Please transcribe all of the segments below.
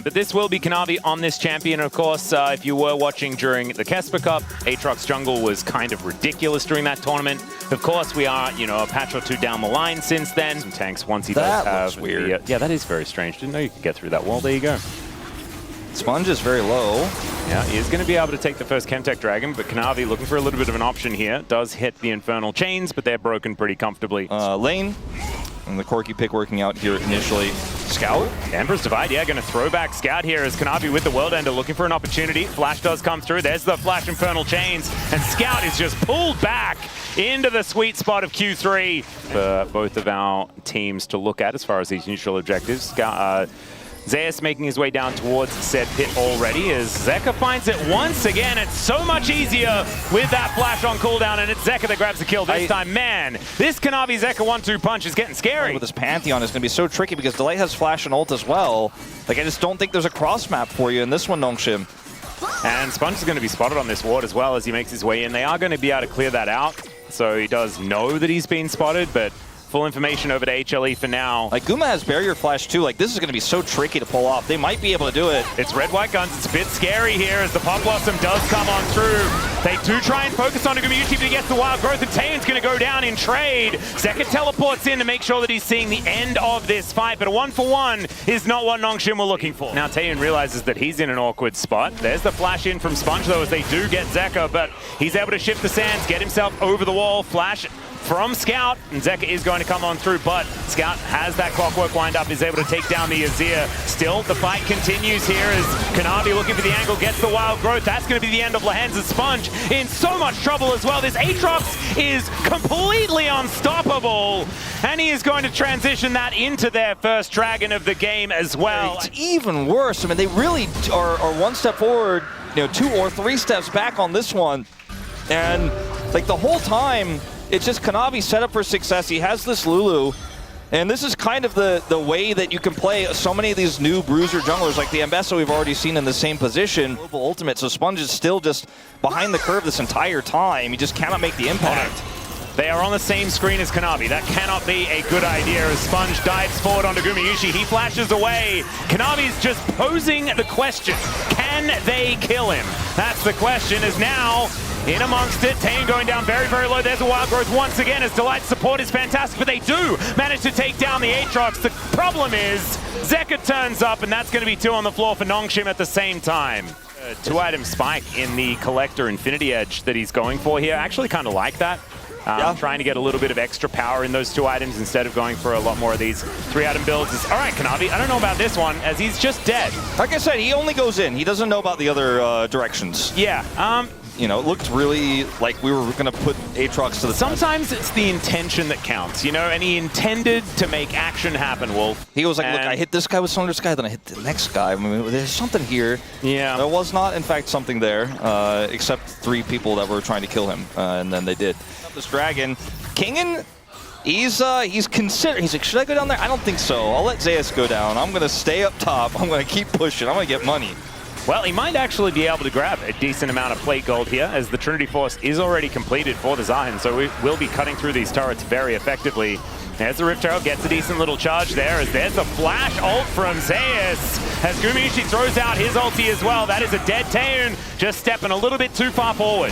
But this will be Kanavi on this champion. Of course, if you were watching during the Kesper Cup, Aatrox jungle was kind of ridiculous during that tournament. Of course, we are, you know, a patch or two down the line since then. Some tanks once he does have. That looks weird. Yeah, that is very strange. Didn't know you could get through that wall. There you go. Sponge is very low. Yeah, he is going to be able to take the first Chemtech Dragon, but Kanavi looking for a little bit of an option here. Does hit the Infernal Chains, but they're broken pretty comfortably. Lane, and the Corki pick working out here initially. Scout? Emperor's Divide, yeah, going to throw back Scout here as Kanavi with the World Ender looking for an opportunity. Flash does come through. There's the Flash Infernal Chains, and Scout is just pulled back into the sweet spot of Q3 for both of our teams to look at as far as these neutral objectives. Zeus making his way down towards said pit already as Zeka finds it once again. It's so much easier with that flash on cooldown, and it's Zeka that grabs the kill this time. Man, this Kanavi Zeka 1-2 punch is getting scary. With this Pantheon, it's going to be so tricky because Delight has flash and ult as well. Like, I just don't think there's a cross map for you in this one, Nongshim. And Sponge is going to be spotted on this ward as well as he makes his way in. They are going to be able to clear that out, so he does know that he's been spotted, but full information over to HLE for now. Like, Guma has barrier flash too. Like, this is going to be so tricky to pull off. They might be able to do it. It's red-white guns. It's a bit scary here as the Pop Blossom does come on through. They do try and focus on Gumayuchi, but he gets the Wild Growth, and Taeyeon's going to go down in trade. Zeka teleports in to make sure that he's seeing the end of this fight, but a 1-for-1 is not what Nongshim were looking for. Now Taeyeon realizes that he's in an awkward spot. There's the flash in from Sponge, though, as they do get Zeka, but he's able to shift the sands, get himself over the wall, flash from Scout, and Zeka is going to come on through, but Scout has that clockwork wind up, is able to take down the Azir. Still, the fight continues here as Kanavi looking for the angle, gets the Wild Growth. That's going to be the end of Lahen's Sponge in so much trouble as well. This Aatrox is completely unstoppable, and he is going to transition that into their first Dragon of the game as well. It's even worse. I mean, they really are one step forward, you know, 2 or 3 steps back on this one, and like the whole time, it's just Kanavi set up for success. He has this Lulu, and this is kind of the way that you can play so many of these new bruiser junglers, like the Ambessa we've already seen in the same position. Global ultimate, so Sponge is still just behind the curve this entire time. He just cannot make the impact. They are on the same screen as Kanavi. That cannot be a good idea as Sponge dives forward onto Gumayuchi. He flashes away. Kanavi's just posing the question, can they kill him? That's the question, is now in amongst it. Taeyeon going down very, very low. There's a Wild Growth once again as Delight's support is fantastic, but they do manage to take down the Aatrox. The problem is Zeka turns up, and that's going to be 2 on the floor for Nongshim at the same time. 2-item spike in the Collector Infinity Edge that he's going for here. I actually kind of like that. Trying to get a little bit of extra power in those 2 items instead of going for a lot more of these 3-item builds. All right, Kanavi, I don't know about this one, as he's just dead. Like I said, he only goes in. He doesn't know about the other directions. Yeah. You know, it looked really like we were going to put Aatrox to the Sometimes it's the intention that counts, you know, and he intended to make action happen, Wolf. He was like, look, I hit this guy with Thunder Sky, then I hit the next guy. I mean, there's something here. Yeah. There was not, in fact, something there, except 3 people that were trying to kill him, and then they did. This Dragon, Kingen, he's considering, he's like, should I go down there? I don't think so. I'll let Zeus go down. I'm going to stay up top. I'm going to keep pushing. I'm going to get money. Well, he might actually be able to grab a decent amount of plate gold here, as the Trinity Force is already completed for the Zion, so we will be cutting through these turrets very effectively. There's the Rift Herald, gets a decent little charge there, as there's the flash ult from Zeus, as Gumayuchi throws out his ulti as well. That is a dead Taeyeon, just stepping a little bit too far forward.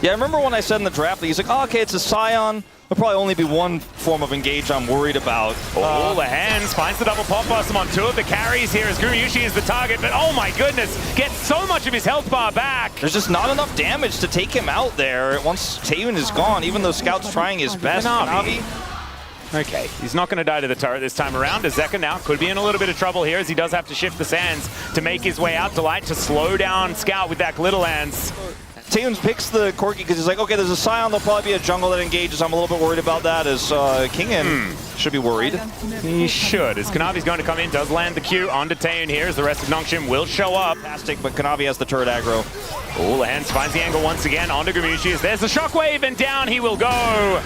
Yeah, I remember when I said in the draft that he's like, oh, okay, it's a Scion. There'll probably only be one form of engage I'm worried about. The hands finds the double Pop Blossom on 2 of the carries here as Gumayuchi is the target, but oh my goodness, gets so much of his health bar back. There's just not enough damage to take him out there once Taeyeon is gone, even though Scout's trying his best. Okay, he's not going to die to the turret this time around, as Zeka now could be in a little bit of trouble here, as he does have to shift the sands to make his way out. Delight to slow down Scout with that Glitter Lance. Taeyeon picks the Corki because he's like, okay, there's a Scion, there'll probably be a jungle that engages. I'm a little bit worried about that, as Kingen should be worried. He should, as Kanavi's going to come in, does land the Q onto Taeyeon here, as the rest of Nongshim will show up. Fantastic, but Kanavi has the turret aggro. Lahen's finds the angle once again onto Gumayuchi, as there's the shockwave, and down he will go.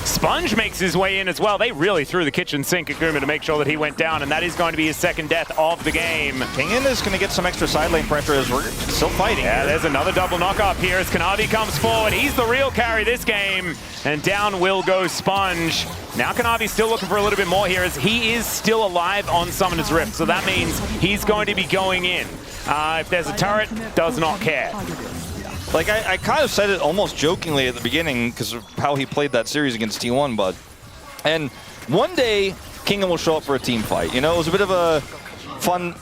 Sponge makes his way in as well. They really threw the kitchen sink at Guma to make sure that he went down, and that is going to be his second death of the game. Kingen is going to get some extra side lane pressure as we're still fighting. Yeah, there's another double knock up here as Kanavi comes forward. He's the real carry this game, and down will go Sponge. Now Kanavi's still looking for a little bit more here as he is still alive on Summoner's Rift, so that means he's going to be going in. If there's a turret, does not care. Like, I kind of said it almost jokingly at the beginning because of how he played that series against T1, but... And one day, Kingen will show up for a team fight. You know, it was a bit of a fun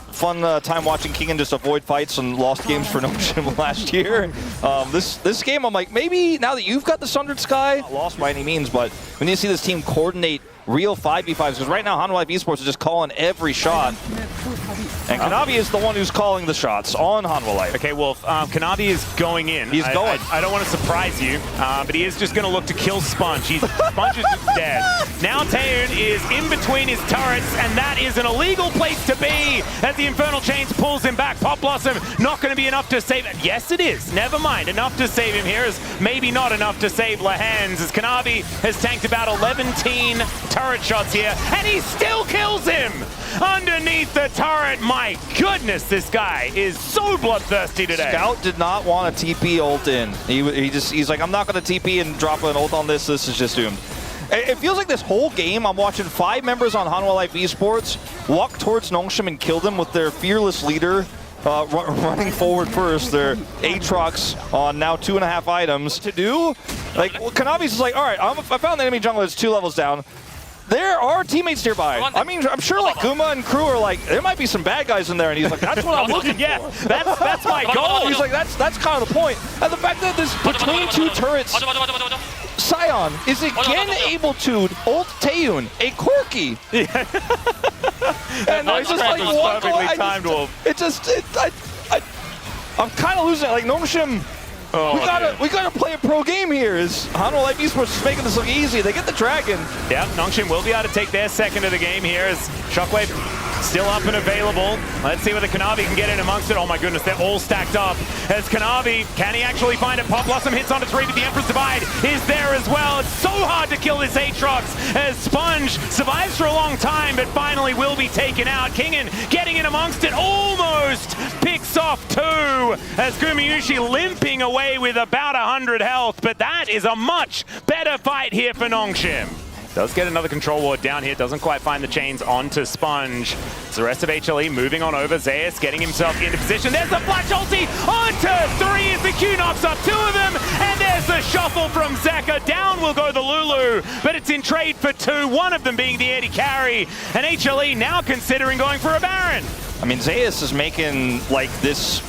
time watching Kingen just avoid fights and lost games for Nongshim last year. This game, I'm like, maybe now that you've got the Sundered Sky, not lost by any means, but we need to see this team coordinate real 5v5s, because right now Hanwha Life Esports is just calling every shot. And Kanavi is the one who's calling the shots on Hanwha Life. Okay, Wolf, Kanavi is going in. He's going. I don't want to surprise you, but he is just going to look to kill Sponge. Sponge is just dead. Now Taeun is in between his turrets, and that is an illegal place to be as the Infernal Chains pulls him back. Pop Blossom not going to be enough to save him. Yes, it is. Never mind. Enough to save him here is maybe not enough to save Lahens, as Kanavi has tanked about 11 turret shots here, and he still kills him underneath the turret. My goodness, this guy is so bloodthirsty today. Scout did not want a TP ult in. He's like, I'm not going to TP and drop an ult on this. This is just doomed. It feels like this whole game, I'm watching 5 members on Hanwha Life Esports walk towards Nongshim and kill them with their fearless leader running forward first. Their Aatrox on now 2.5 items to do. Like, Kanavi's is like, all right, I found the enemy jungler that's 2 levels down. There are teammates nearby. I mean, I'm sure like Guma and crew are like, there might be some bad guys in there, and he's like, that's what I'm looking for. Yeah, that's my goal. He's like, that's kind of the point. And the fact that this between 2 turrets, Sion is again able to ult Taeun, a Corki. And I just like walk away. I'm kind of losing it. Like Nongshim. Oh, we gotta play a pro game here. Is Hanwha Life Esports is making this look easy. They get the dragon. Yeah, Nongshim will be able to take their second of the game here as Shockwave still up and available. Let's see whether Kanavi can get in amongst it. Oh my goodness, they're all stacked up. As Kanavi, can he actually find it? Pop Blossom hits onto 3, but the Emperor's Divide is there as well. It's so hard to kill this Aatrox as Sponge survives for a long time, but finally will be taken out. Kingen getting in amongst it, almost picks off 2 as Gumayushi limping away with about 100 health, but that is a much better fight here for Nongshim. Does get another control ward down here, doesn't quite find the chains onto Sponge. So the rest of HLE moving on over. Zeus getting himself into position. There's the flash ulti onto 3 as the Q knocks up 2 of them, and there's the shuffle from Zeka. Down will go the Lulu, but it's in trade for 2, one of them being the Eddie carry, and HLE now considering going for a Baron. I mean, Zeus is making like this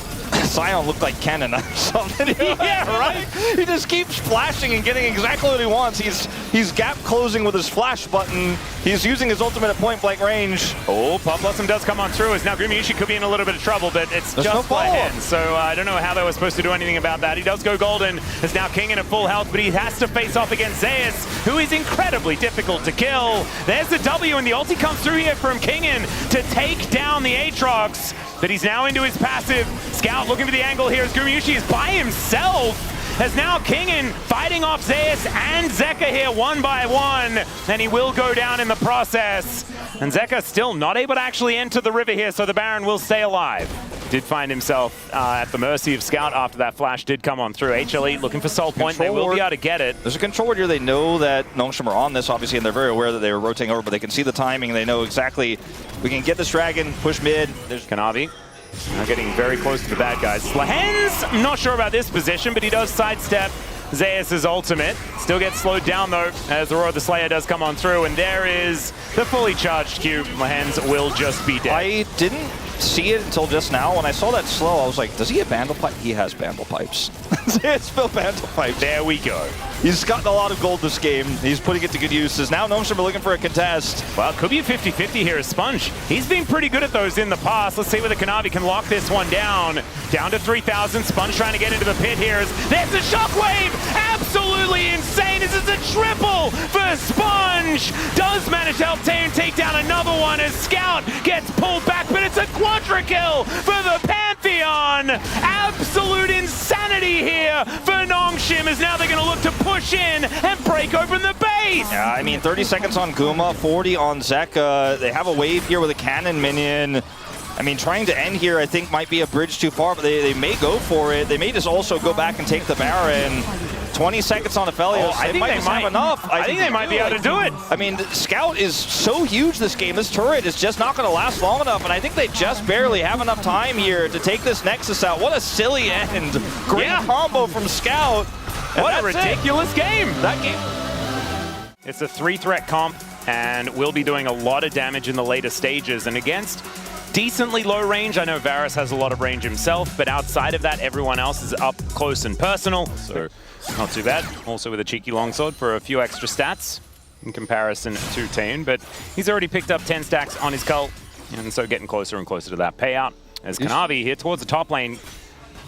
Sion looked like Cannon or something. Yeah, right? He just keeps flashing and getting exactly what he wants. He's gap closing with his flash button. He's using his ultimate at point blank range. Oh, Pop Blossom does come on through as now Gumayushi could be in a little bit of trouble, but it's There's just no Lahens. So I don't know how they were supposed to do anything about that. He does go golden as now King in at full health, but he has to face off against Zeus, who is incredibly difficult to kill. There's the W, and the ulti comes through here from Kingen to take down the Aatrox, but he's now into his passive. Scout looking for the angle here as Gumayushi is by himself. As now Kingen fighting off Zeus and Zeka here 1 by 1, and he will go down in the process. And Zeka still not able to actually enter the river here, so the Baron will stay alive. Did find himself at the mercy of Scout after that flash did come on through. HLE looking for Soul Point. They will be able to get it. There's a control ward here. They know that Nongshim are on this, obviously, and they're very aware that they were rotating over, but they can see the timing. They know exactly, we can get this dragon, push mid. There's Kanavi. Now getting very close to the bad guys. Lahens, I'm not sure about this position, but he does sidestep Zeus' ultimate. Still gets slowed down though, as the Roar of the Slayer does come on through, and there is the fully charged Q. Lahens will just be dead. I didn't see it until just now. When I saw that slow, I was like, does he have Bandle Pipe? He has Bandle Pipes. Zeus built Bandle Pipes. There we go. He's gotten a lot of gold this game. He's putting it to good uses. Now Nongshim are looking for a contest. Well, it could be a 50-50 here as Sponge. He's been pretty good at those in the past. Let's see whether Kanavi can lock this one down. Down to 3,000. Sponge trying to get into the pit here. There's a shockwave! Absolutely insane! This is a triple for Sponge! Does manage to help Taeun take down another one as Scout gets pulled back, but it's a quadra kill for the Pantheon! Absolute insanity insanity here for Nongshim, as now they're going to look to push in and break open the base. Yeah, I mean, 30 seconds on Guma, 40 on Zeka. They have a wave here with a cannon minion. I mean, trying to end here, I think, might be a bridge too far, but they may go for it. They may just also go back and take the Baron. 20 seconds on Aphelios. I think they might have enough. I think they might be able to do it. I mean, Scout is so huge this game. This turret is just not going to last long enough, and I think they just barely have enough time here to take this Nexus out. What a silly end. Great combo from Scout. What a ridiculous game. That game. It's a 3-threat comp, and will be doing a lot of damage in the later stages. And against decently low range, I know Varus has a lot of range himself, but outside of that, everyone else is up close and personal. So not too bad. Also with a cheeky longsword for a few extra stats in comparison to Tane, but he's already picked up 10 stacks on his cult, and so getting closer and closer to that payout. As Kanavi here towards the top lane,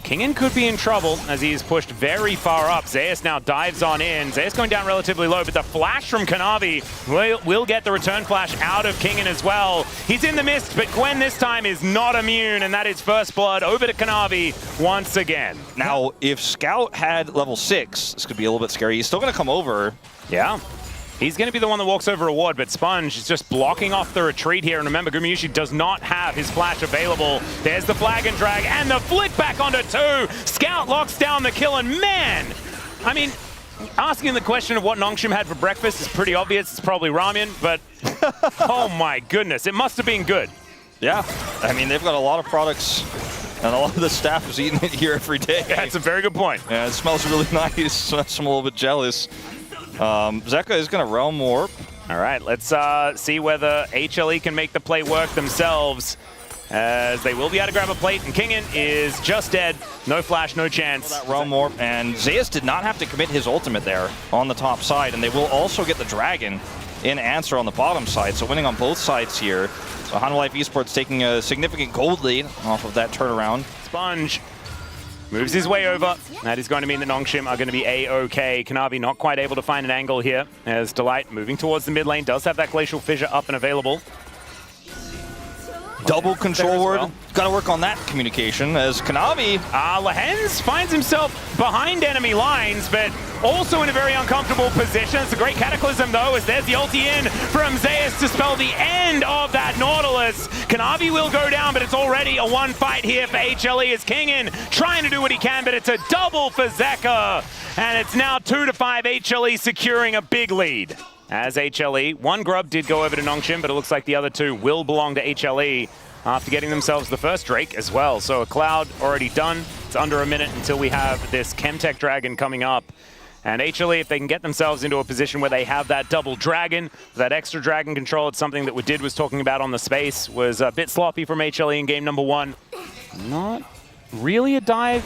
Kingen could be in trouble as he is pushed very far up. Zeus now dives on in. Zeus going down relatively low, but the flash from Kanavi will get the return flash out of Kingen as well. He's in the mist, but Gwen this time is not immune, and that is first blood over to Kanavi once again. Now, if Scout had level 6, this could be a little bit scary. He's still going to come over. Yeah. He's going to be the one that walks over a ward, but Sponge is just blocking off the retreat here. And remember, Gumayusi does not have his flash available. There's the flag and drag, and the flick back onto 2. Scout locks down the kill, and man, I mean, asking the question of what Nongshim had for breakfast is pretty obvious. It's probably ramen, but oh my goodness, it must have been good. Yeah, I mean, they've got a lot of products, and a lot of the staff is eating it here every day. Yeah, that's a very good point. Yeah, it smells really nice, so I'm a little bit jealous. Zeka is going to Realm Warp. All right, let's see whether HLE can make the play work themselves, as they will be able to grab a plate, and Kingen is just dead. No flash, no chance. That Realm Warp, and Zeus did not have to commit his ultimate there on the top side, and they will also get the Dragon in answer on the bottom side, so winning on both sides here. So Hanwha Life Esports taking a significant gold lead off of that turnaround. Sponge moves his way over. That is going to mean that Nongshim are going to be A-OK. Kanavi not quite able to find an angle here, as Delight moving towards the mid lane does have that Glacial Fissure up and available. Double control word. Got to work on that communication as Kanavi. Lehens finds himself behind enemy lines, but also in a very uncomfortable position. It's a great Cataclysm, though, as there's the ulti in from Zeus to spell the end of that Nautilus. Kanavi will go down, but it's already a one fight here for HLE as Kingen trying to do what he can, but it's a double for Zeka. And it's now 2-5, HLE securing a big lead. As HLE, one grub did go over to Nongshim, but it looks like the other 2 will belong to HLE after getting themselves the first Drake as well. So a Cloud already done. It's under a minute until we have this Chemtech Dragon coming up. And HLE, if they can get themselves into a position where they have that double Dragon, that extra Dragon control, it's something that Wadid was talking about on the space, was a bit sloppy from HLE in game number 1. Not really a dive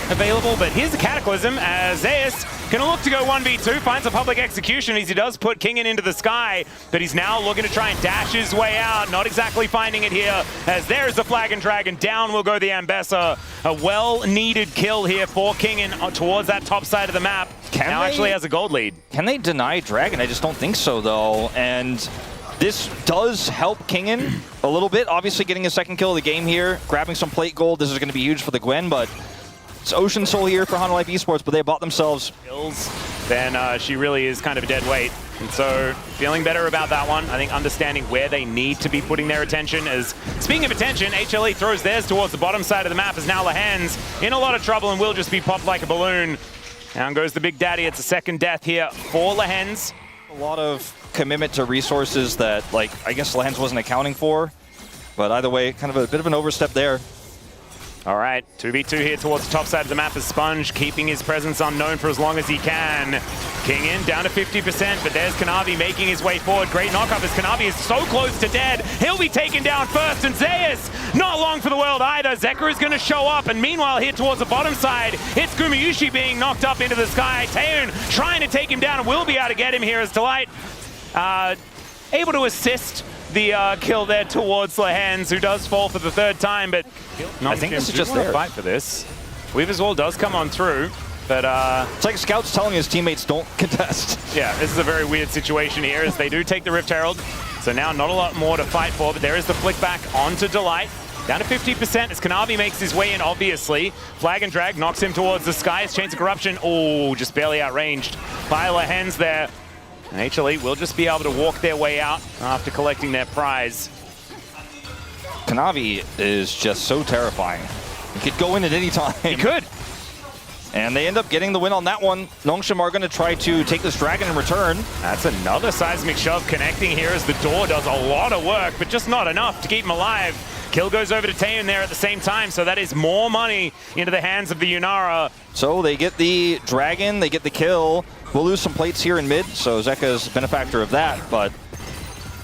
available, but here's the Cataclysm as Zeus gonna look to go 1v2, finds a public execution as he does put Kingen into the sky, but he's now looking to try and dash his way out, not exactly finding it here, as there's the Flag and Dragon, down will go the Ambessa. A well-needed kill here for Kingen towards that top side of the map. Now actually has a gold lead. Can they deny Dragon? I just don't think so, though, and this does help Kingen a little bit, obviously getting his second kill of the game here, grabbing some plate gold. This is gonna be huge for the Gwen, but it's Ocean Soul here for Hanwha Life Esports, but they bought themselves kills. Then she really is kind of a dead weight. And so feeling better about that one. I think understanding where they need to be putting their attention is, speaking of attention, HLE throws theirs towards the bottom side of the map as now Lehens in a lot of trouble and will just be popped like a balloon. Down goes the Big Daddy. It's a second death here for Lehens. A lot of commitment to resources that, like, I guess Lehens wasn't accounting for. But either way, kind of a bit of an overstep there. All right, 2v2 here towards the top side of the map as Sponge keeping his presence unknown for as long as he can. Kingen down to 50%, but there's Kanavi making his way forward. Great knockup as Kanavi is so close to dead. He'll be taken down first, and Zeus, not long for the world either. Zeka is going to show up, and meanwhile here towards the bottom side, it's Gumayusi being knocked up into the sky. Taeun trying to take him down and will be able to get him here as Delight able to assist the kill there towards Lehens, who does fall for the 3rd time, but I think this is just their fight for this. Weaver's Wall does come on through, but it's like Scout's telling his teammates don't contest. Yeah, this is a very weird situation here as they do take the Rift Herald. So now not a lot more to fight for, but there is the flick back onto Delight. Down to 50% as Kanavi makes his way in, obviously. Flag and drag knocks him towards the skies. Chains of Corruption, oh, just barely outranged by Lahens there. And HLE will just be able to walk their way out after collecting their prize. Kanavi is just so terrifying. He could go in at any time. He could. And they end up getting the win on that one. Nongshim are going to try to take this dragon in return. That's another seismic shove connecting here as the door does a lot of work, but just not enough to keep him alive. Kill goes over to Taeyeon there at the same time, so that is more money into the hands of the Yunara. So they get the dragon, they get the kill. We'll lose some plates here in mid, so Zeka's benefactor of that, but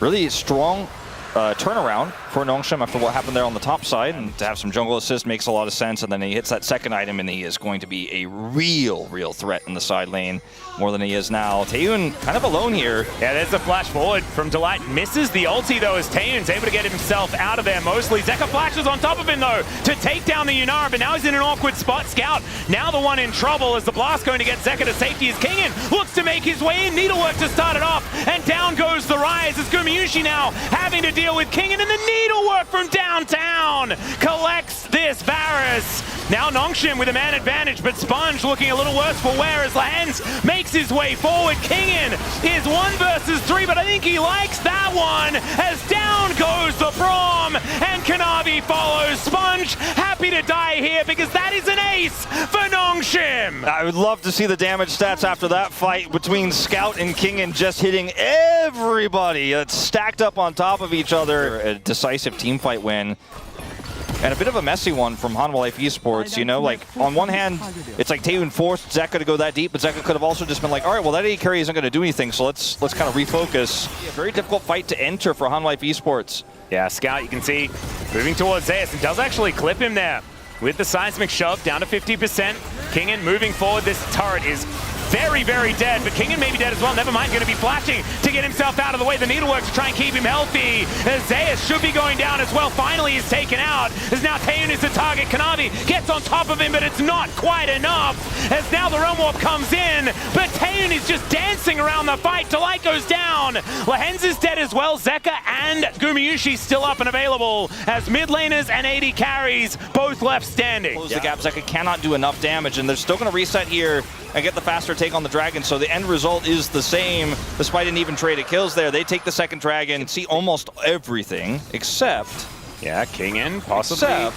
really strong turnaround for Nongshim after what happened there on the top side, and to have some jungle assist makes a lot of sense, and then he hits that second item and he is going to be a real threat in the side lane, more than he is now. Taeyeon kind of alone here. Yeah, there's a flash forward from Delight. Misses the ulti though as Taeyeon's able to get himself out of there mostly. Zeka flashes on top of him though to take down the Yunara, but now he's in an awkward spot. Scout now the one in trouble as the blast going to get Zeka to safety as Kingen looks to make his way in. Needlework to start it off, and down goes the Rise as Gumayusi now having to deal with Kingen, and the Needlework from downtown collects this Varus. Now Nongshim with a man advantage, but Sponge looking a little worse for wear as Lahens makes his way forward. Kingen is 1 versus 3, but I think he likes that one as down goes the Braum, and Kanavi follows. Sponge happy to die here because that is an ace for Nongshim. I would love to see the damage stats after that fight between Scout and Kingen, just hitting everybody that's stacked up on top of each other. A decisive team fight win. And a bit of a messy one from Hanwha Life Esports, you know, like on one hand, it's like Taeyeon forced Zeka to go that deep, but Zeka could have also just been like, all right, well that AD carry isn't going to do anything, so let's kind of refocus. A very difficult fight to enter for Hanwha Life Esports. Yeah, Scout, you can see, moving towards Zeus, and does actually clip him there with the seismic shove down to 50%. Kingen moving forward, this turret is very dead, but Kingen may be dead as well. Never mind, going to be flashing to get himself out of the way. The Needlework to try and keep him healthy. Zeus should be going down as well. Finally, he's taken out. As now Taeyeon is the target. Kanavi gets on top of him, but it's not quite enough. As now the Realm Warp comes in, but Taeyeon is just dancing around the fight. Delight goes down. Lahens is dead as well. Zeka and Gumayusi still up and available as mid laners and AD carries both left standing. Close the gap. Zeka cannot do enough damage, and they're still going to reset here and get the faster take on the dragon, so the end result is the same despite an even trade of kills there. They take the second dragon, see almost everything except Kingen possibly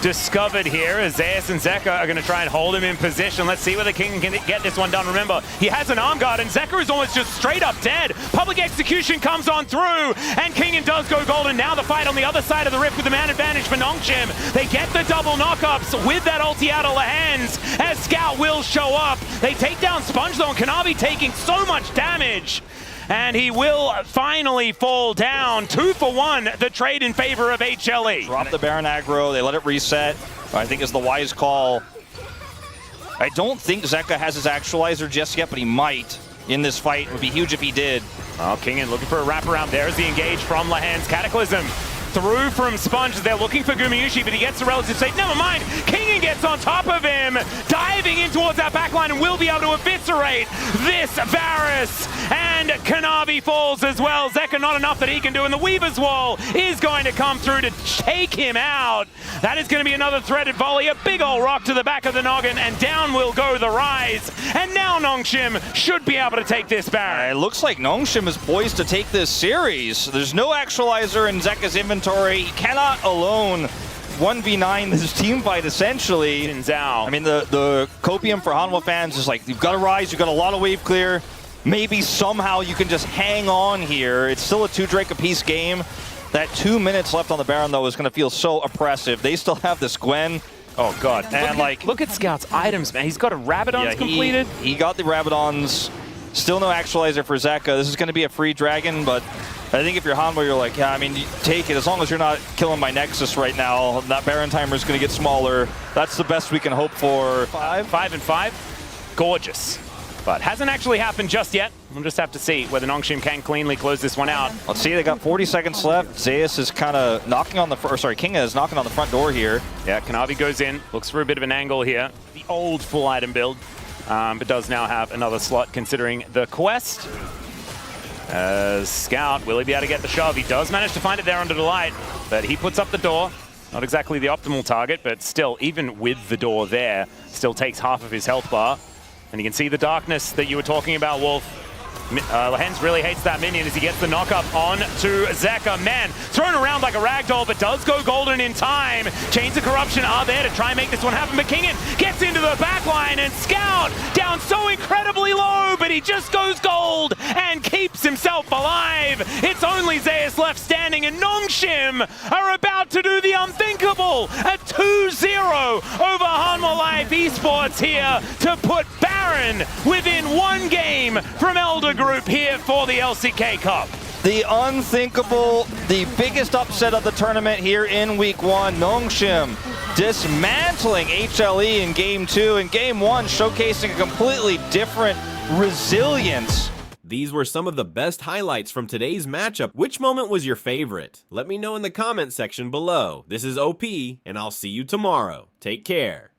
discovered here as Zeus and Zeka are going to try and hold him in position. Let's see whether Kingen can get this one done. Remember, he has an arm guard, and Zeka is almost just straight up dead. Public execution comes on through, and Kingen does go golden. Now the fight on the other side of the rift with the man advantage for Nongshim. They get the double knockups with that ulti out of Lahens as Scout will show up. They take down Sponge though, and Kanavi taking so much damage. And he will finally fall down. 2 for 1, the trade in favor of HLE. Drop the Baron aggro, they let it reset. I think is the wise call. I don't think Zeka has his actualizer just yet, but he might in this fight. It would be huge if he did. Oh, Kingen looking for a wraparound. There's the engage from Lahens. Cataclysm through from Sponge. They're looking for Gumayusi, but he gets the relative safe. Never mind. Kingen gets on top of him, diving in towards that backline, and will be able to eviscerate this Varus. And Kanavi falls as well. Zeka not enough that he can do, and the Weaver's Wall is going to come through to take him out. That is going to be another threaded volley, a big old rock to the back of the noggin, and down will go the Rise. And now Nongshim should be able to take this Baron. It looks like Nongshim is poised to take this series. There's no actualizer in Zeka's inventory. He cannot alone 1v9 this team fight, essentially. I mean, the copium for Hanwha fans is like, you've got to rise, you've got a lot of wave clear. Maybe somehow you can just hang on here. It's still a 2 Drake apiece game. That 2 minutes left on the Baron, though, is going to feel so oppressive. They still have this Gwen. Oh, God. And look at Scout's items, man. He's got a Rabadon's completed. He got the Rabadons. Still no actualizer for Zeka. This is going to be a free dragon, but I think if you're Hanwha, you're like, yeah, I mean, you take it. As long as you're not killing my Nexus right now, that Baron timer is going to get smaller. That's the best we can hope for. 5 and 5. Gorgeous. But hasn't actually happened just yet. We'll just have to see whether Nongshim can cleanly close this one out. Let's see, they got 40 seconds left. Zeus is kind of knocking on the, Kinga is knocking on the front door here. Yeah, Kanavi goes in, looks for a bit of an angle here. The old full item build, but does now have another slot considering the quest. As Scout, will he be able to get the shove? He does manage to find it there under the light, but he puts up the door. Not exactly the optimal target, but still, even with the door there, still takes half of his health bar. And you can see the darkness that you were talking about, Wolf. Hens really hates that minion as he gets the knockup on to Zeka. Man, thrown around like a ragdoll, but does go golden in time. Chains of Corruption are there to try and make this one happen. But Kingen gets into the backline, and Scout down so incredibly low, but he just goes gold and keeps himself alive. It's only Zeus left standing, and Nongshim are about to do the unthinkable. A 2-0 over Hanwha Life Esports here to put Baron within one game from Elder Group here for the LCK Cup. The unthinkable, the biggest upset of the tournament here in week 1. Nongshim dismantling HLE in game 2, and game 1 showcasing a completely different resilience. These were some of the best highlights from today's matchup. Which moment was your favorite? Let me know in the comment section below. This is OP, and I'll see you tomorrow. Take care.